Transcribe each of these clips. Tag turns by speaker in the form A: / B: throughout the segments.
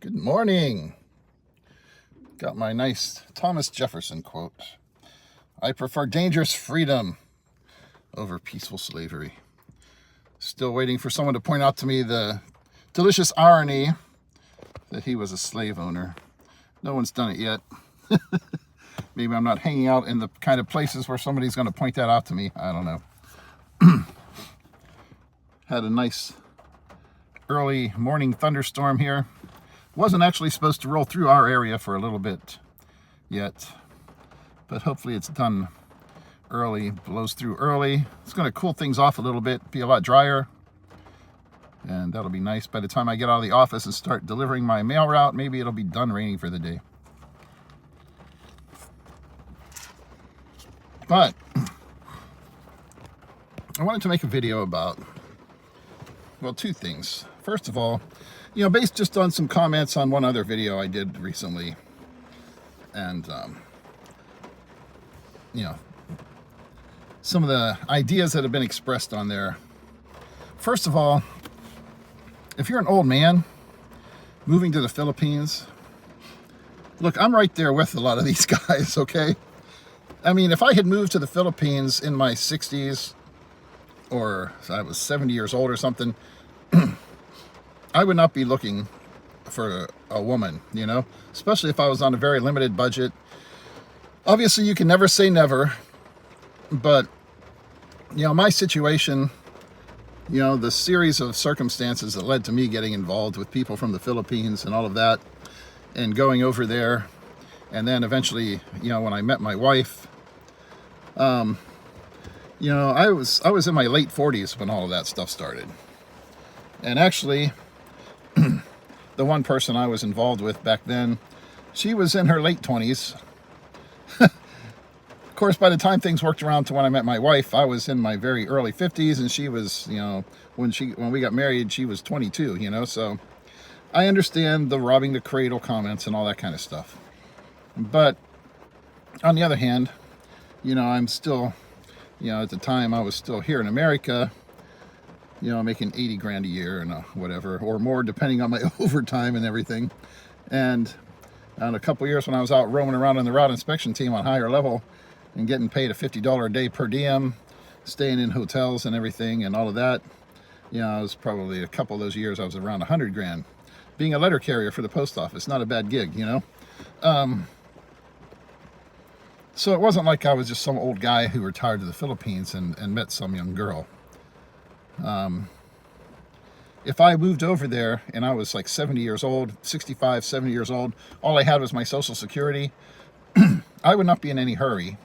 A: Good morning. Got my nice Thomas Jefferson quote. I prefer dangerous freedom over peaceful slavery. Still waiting for someone to point out to me the delicious irony that he was a slave owner. No one's done it yet. Maybe I'm not hanging out in the kind of places where somebody's going to point that out to me. I don't know. Had a nice early morning thunderstorm here. Wasn't actually supposed to roll through our area for a little bit yet, but hopefully it's done early, blows through early. It's going to cool things off a little bit, be a lot drier, and that'll be nice. By the time I get out of the office and start delivering my mail route, maybe it'll be done raining for the day. But I wanted to make a video about, well, two things. First of all, based just on some comments on one other video I did recently, and some of the ideas that have been expressed on there. First of all, if you're an old man moving to the Philippines, look, I'm right there with a lot of these guys, okay? I mean, if I had moved to the Philippines in my 60s, or I was 70 years old or something, I would not be looking for a woman, especially if I was on a very limited budget. Obviously, you can never say never, but, my situation, the series of circumstances that led to me getting involved with people from the Philippines and all of that, and going over there, and then eventually, when I met my wife, I was in my late 40s when all of that stuff started. And actually, the one person I was involved with back then, she was in her late 20s. Of course, by the time things worked around to when I met my wife, I was in my very early 50s, and she was, when we got married, she was 22, so I understand the robbing the cradle comments and all that kind of stuff. But on the other hand, I'm still, at the time I was still here in America, making 80 grand a year and whatever, or more, depending on my overtime and everything. And in a couple of years when I was out roaming around on the route inspection team on higher level and getting paid a $50 a day per diem, staying in hotels and everything and all of that, I was probably a couple of those years I was around 100 grand. Being a letter carrier for the post office, not a bad gig, So it wasn't like I was just some old guy who retired to the Philippines and met some young girl. If I moved over there and I was like 70 years old, 65, 70 years old, all I had was my Social Security, I would not be in any hurry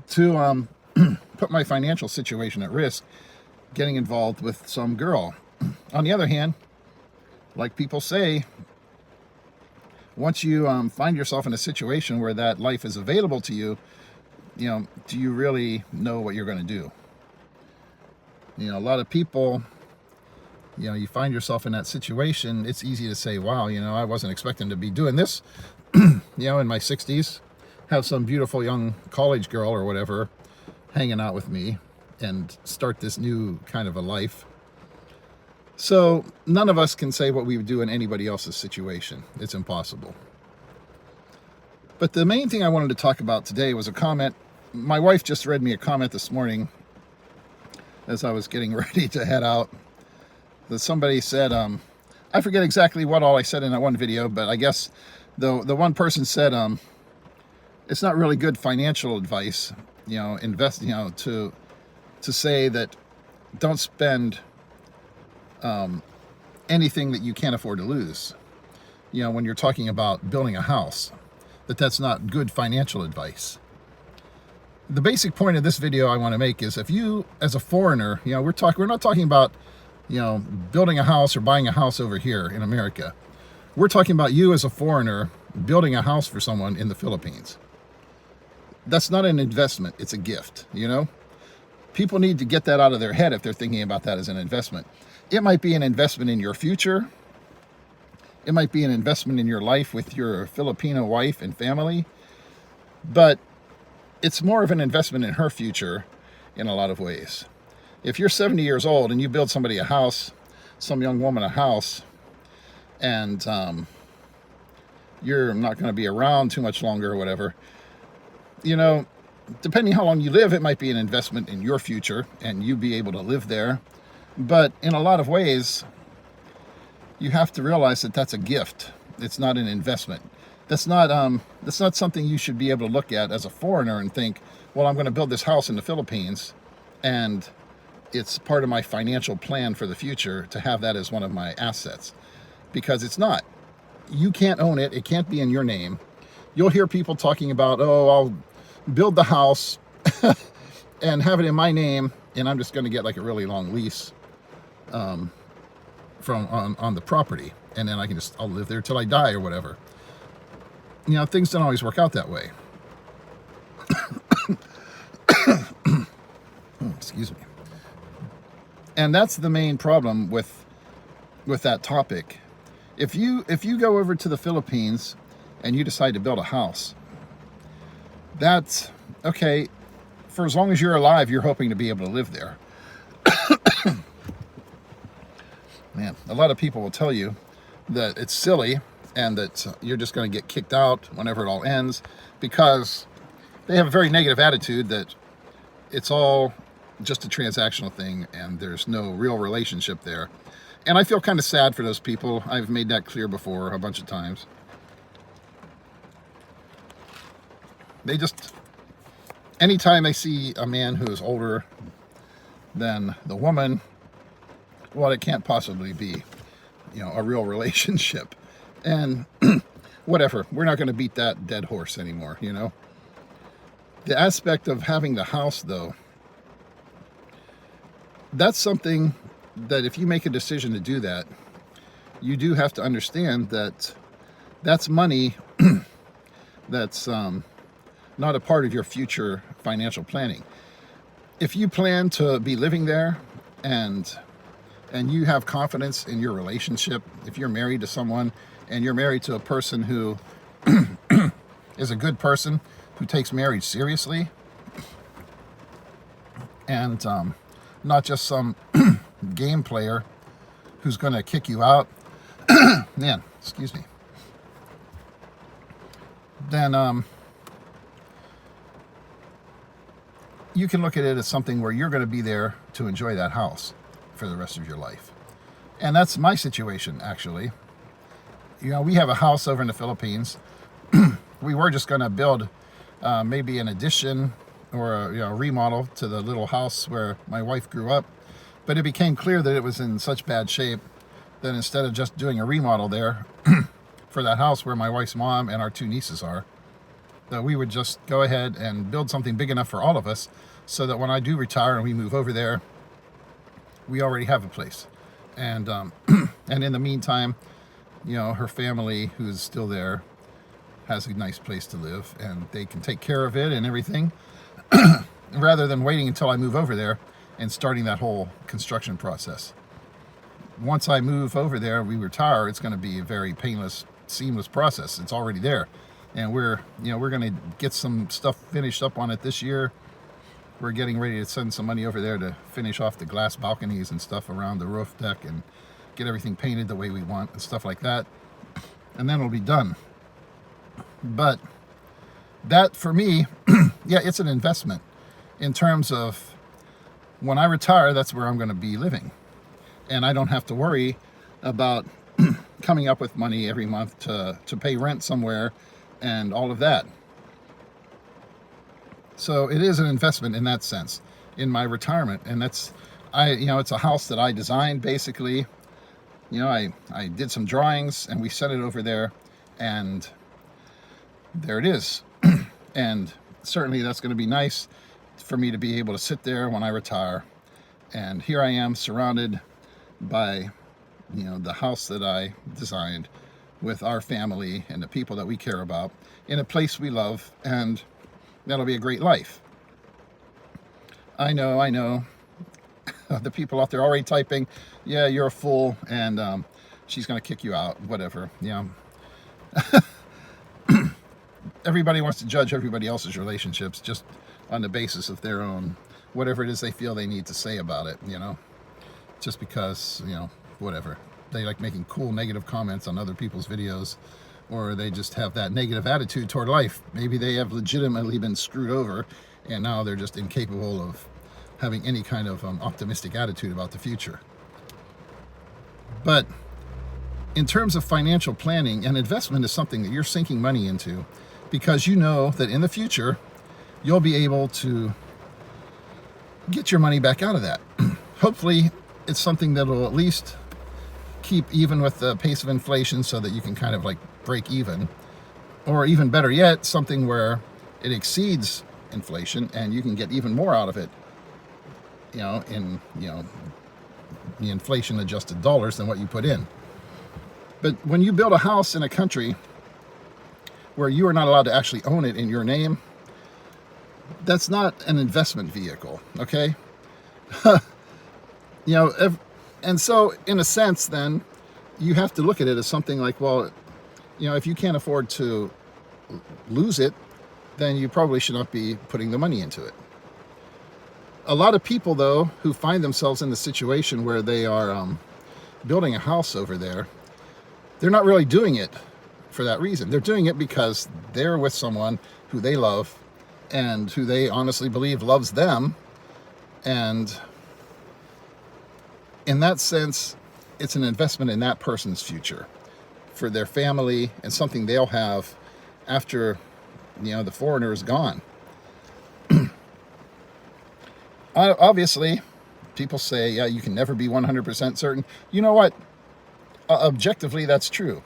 A: to put my financial situation at risk getting involved with some girl. On the other hand, like people say, once you find yourself in a situation where that life is available to you, do you really know what you're going to do? A lot of people, you find yourself in that situation, it's easy to say, wow, I wasn't expecting to be doing this, in my 60s, have some beautiful young college girl or whatever hanging out with me and start this new kind of a life. So none of us can say what we would do in anybody else's situation. It's impossible. But the main thing I wanted to talk about today was a comment. My wife just read me a comment this morning as I was getting ready to head out, that somebody said, I forget exactly what all I said in that one video, but I guess the one person said, it's not really good financial advice, to say that don't spend anything that you can't afford to lose, when you're talking about building a house, that's not good financial advice. The basic point of this video I want to make is, if you, as a foreigner, we're not talking about, building a house or buying a house over here in America. We're talking about you as a foreigner building a house for someone in the Philippines. That's not an investment, it's a gift, People need to get that out of their head if they're thinking about that as an investment. It might be an investment in your future. It might be an investment in your life with your Filipino wife and family, but it's more of an investment in her future in a lot of ways. If you're 70 years old and you build somebody a house, some young woman a house, and you're not going to be around too much longer or whatever, you know, depending how long you live, it might be an investment in your future and you be able to live there. But in a lot of ways, you have to realize that that's a gift. It's not an investment. That's not something you should be able to look at as a foreigner and think, well, I'm going to build this house in the Philippines and it's part of my financial plan for the future to have that as one of my assets, because it's not. You can't own it. It can't be in your name. You'll hear people talking about, oh, I'll build the house and have it in my name, and I'm just going to get like a really long lease from on the property, and then I'll live there till I die or whatever. You know, things don't always work out that way. Excuse me. And that's the main problem with that topic. If you go over to the Philippines and you decide to build a house, that's okay. For as long as you're alive, you're hoping to be able to live there. Man, a lot of people will tell you that it's silly and that you're just going to get kicked out whenever it all ends, because they have a very negative attitude that it's all just a transactional thing and there's no real relationship there. And I feel kind of sad for those people. I've made that clear before a bunch of times. They just, anytime they see a man who is older than the woman, well, it can't possibly be, you know, a real relationship. And whatever, we're not going to beat that dead horse anymore, you know. The aspect of having the house, though, that's something that if you make a decision to do that, you do have to understand that that's money that's not a part of your future financial planning. If you plan to be living there and you have confidence in your relationship, if you're married to someone and you're married to a person who is a good person, who takes marriage seriously, and not just some game player who's going to kick you out, man, excuse me, then you can look at it as something where you're going to be there to enjoy that house for the rest of your life. And that's my situation, actually. You know, we have a house over in the Philippines. We were just going to build maybe an addition or a remodel to the little house where my wife grew up. But it became clear that it was in such bad shape that instead of just doing a remodel there for that house where my wife's mom and our two nieces are, that we would just go ahead and build something big enough for all of us so that when I do retire and we move over there, we already have a place. And and in the meantime, you know, her family, who's still there, has a nice place to live and they can take care of it and everything, rather than waiting until I move over there and starting that whole construction process. Once I move over there, we retire, it's going to be a very painless, seamless process. It's already there. And we're going to get some stuff finished up on it this year. We're getting ready to send some money over there to finish off the glass balconies and stuff around the roof deck and get everything painted the way we want and stuff like that. And then it'll be done. But that, for me, yeah, it's an investment in terms of when I retire, that's where I'm going to be living. And I don't have to worry about coming up with money every month to pay rent somewhere and all of that. So it is an investment in that sense, in my retirement. And that's, it's a house that I designed, basically. You know, I did some drawings and we set it over there, and there it is. And certainly that's going to be nice for me to be able to sit there when I retire. And here I am, surrounded by, you know, the house that I designed with our family and the people that we care about in a place we love, and that'll be a great life. I know. The people out there already typing, yeah, you're a fool, and she's going to kick you out, whatever. Yeah. Everybody wants to judge everybody else's relationships just on the basis of their own, whatever it is they feel they need to say about it, you know, just because, you know, whatever. they like making cool negative comments on other people's videos, or they just have that negative attitude toward life. Maybe they have legitimately been screwed over, and now they're just incapable of having any kind of optimistic attitude about the future. But in terms of financial planning, an investment is something that you're sinking money into because you know that in the future you'll be able to get your money back out of that. Hopefully it's something that will at least keep even with the pace of inflation so that you can kind of like break even, or even better yet, something where it exceeds inflation and you can get even more out of it, in the inflation adjusted dollars than what you put in. But when you build a house in a country where you are not allowed to actually own it in your name, that's not an investment vehicle, okay? And so in a sense, then you have to look at it as something like, well, if you can't afford to lose it, then you probably should not be putting the money into it. A lot of people, though, who find themselves in the situation where they are building a house over there, they're not really doing it for that reason. They're doing it because they're with someone who they love and who they honestly believe loves them. And in that sense, it's an investment in that person's future for their family and something they'll have after, the foreigner is gone. Obviously, people say, yeah, you can never be 100% certain. You know what? Objectively, that's true.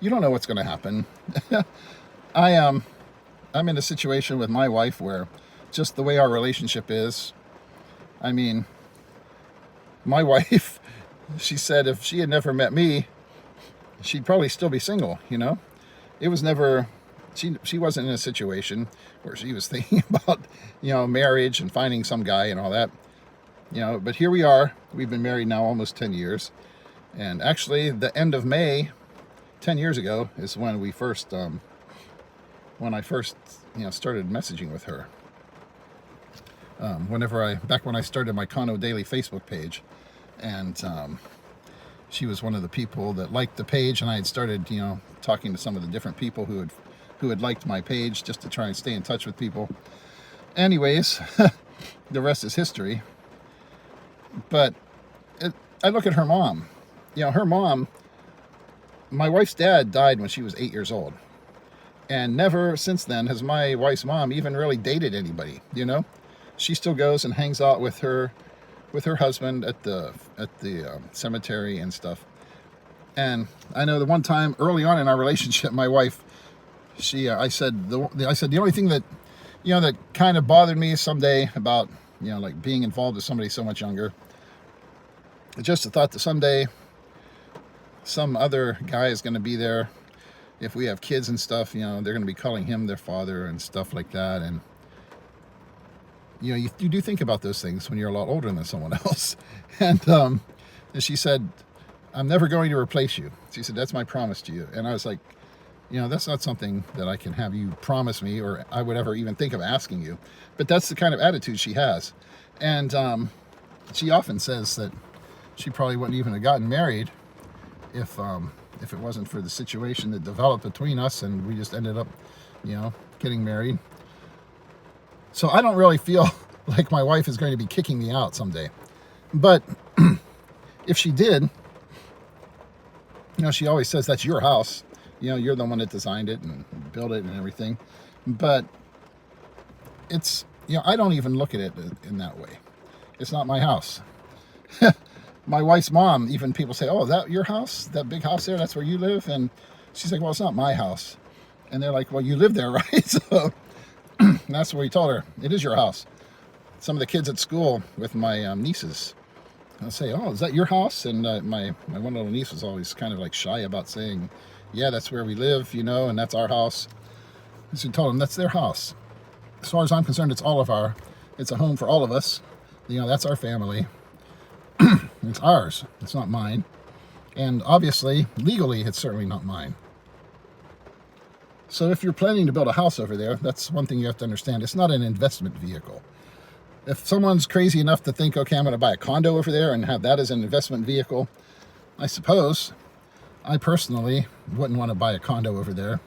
A: You don't know what's going to happen. I'm in a situation with my wife where just the way our relationship is, my wife, she said if she had never met me, she'd probably still be single, It was never, she wasn't in a situation where she was thinking about, marriage and finding some guy and all that, but here we are. We've been married now almost 10 years. And actually, the end of May, 10 years ago, is when we first, when I first, started messaging with her. Back when I started my Kano Daily Facebook page, and she was one of the people that liked the page, and I had started, talking to some of the different people who had liked my page just to try and stay in touch with people. Anyways, the rest is history. But I look at her mom. Her mom, my wife's dad died when she was 8 years old. And never since then has my wife's mom even really dated anybody, She still goes and hangs out with her husband at the cemetery and stuff. And I know the one time early on in our relationship, my wife, I said the only thing that, that kind of bothered me someday about, like being involved with somebody so much younger, just the thought that someday some other guy is going to be there. If we have kids and stuff, they're going to be calling him their father and stuff like that. And, you do think about those things when you're a lot older than someone else. And she said, I'm never going to replace you. She said, that's my promise to you. And I was like, that's not something that I can have you promise me, or I would ever even think of asking you. But that's the kind of attitude she has. And she often says that she probably wouldn't even have gotten married if it wasn't for the situation that developed between us, and we just ended up, getting married. So I don't really feel like my wife is going to be kicking me out someday. But if she did, she always says, that's your house. You're the one that designed it and built it and everything. But it's, I don't even look at it in that way. It's not my house. My wife's mom, even people say, oh, is that your house? That big house there? That's where you live? And she's like, well, it's not my house. And they're like, well, you live there, right? So that's what we told her. It is your house. Some of the kids at school with my nieces, I'll say, oh, is that your house? And my one little niece was always kind of like shy about saying, yeah, that's where we live, and that's our house. So we told them that's their house. As far as I'm concerned, it's a home for all of us. That's our family. It's ours. It's not mine. And obviously, legally, it's certainly not mine. So if you're planning to build a house over there, that's one thing you have to understand. It's not an investment vehicle. If someone's crazy enough to think, okay, I'm going to buy a condo over there and have that as an investment vehicle, I suppose I personally wouldn't want to buy a condo over there.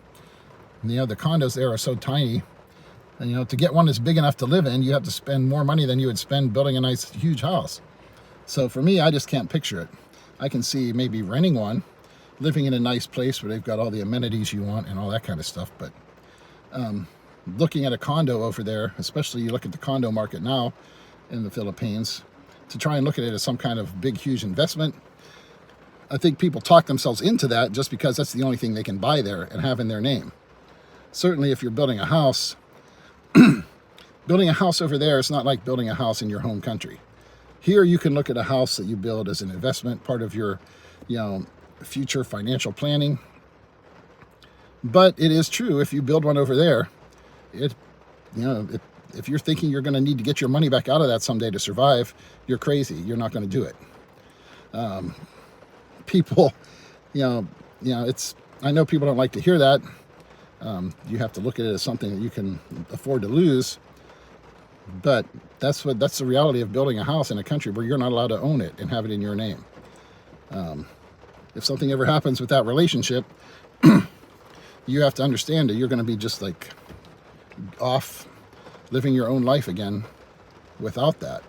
A: The condos there are so tiny, and to get one that's big enough to live in, you have to spend more money than you would spend building a nice huge house. So for me, I just can't picture it. I can see maybe renting one, living in a nice place where they've got all the amenities you want and all that kind of stuff. But looking at a condo over there, especially you look at the condo market now in the Philippines, to try and look at it as some kind of big, huge investment, I think people talk themselves into that just because that's the only thing they can buy there and have in their name. Certainly if you're building a house, building a house over there is not like building a house in your home country. Here you can look at a house that you build as an investment, part of your future financial planning. But it is true, if you build one over there, if you're thinking you're going to need to get your money back out of that someday to survive, you're crazy. You're not going to do it. People, I know people don't like to hear that. You have to look at it as something that you can afford to lose. But that's the reality of building a house in a country where you're not allowed to own it and have it in your name. If something ever happens with that relationship, you have to understand that you're going to be just like off living your own life again without that.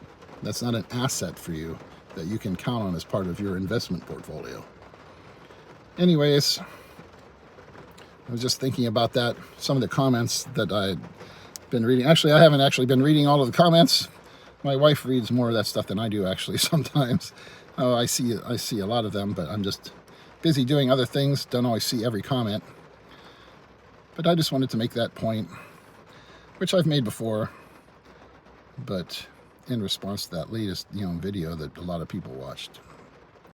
A: That's not an asset for you that you can count on as part of your investment portfolio. Anyways, I was just thinking about that, some of the comments that I'd been reading. Actually, I haven't actually been reading all of the comments. My wife reads more of that stuff than I do, actually, sometimes. I see a lot of them, but I'm just busy doing other things, don't always see every comment. But I just wanted to make that point, which I've made before, but in response to that latest video that a lot of people watched.